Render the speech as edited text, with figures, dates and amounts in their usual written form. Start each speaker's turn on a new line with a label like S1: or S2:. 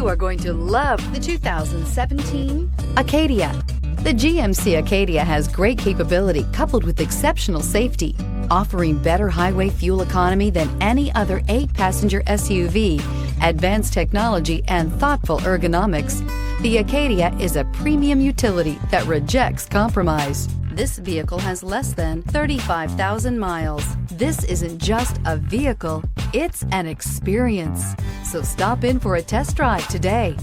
S1: You are going to love the 2017 Acadia. The GMC Acadia has great capability coupled with exceptional safety, offering better highway fuel economy than any other 8-passenger SUV, advanced technology, and thoughtful ergonomics. The Acadia is a premium utility that rejects compromise. This vehicle has less than 35,000 miles. This isn't just a vehicle, it's an experience. So stop in for a test drive today.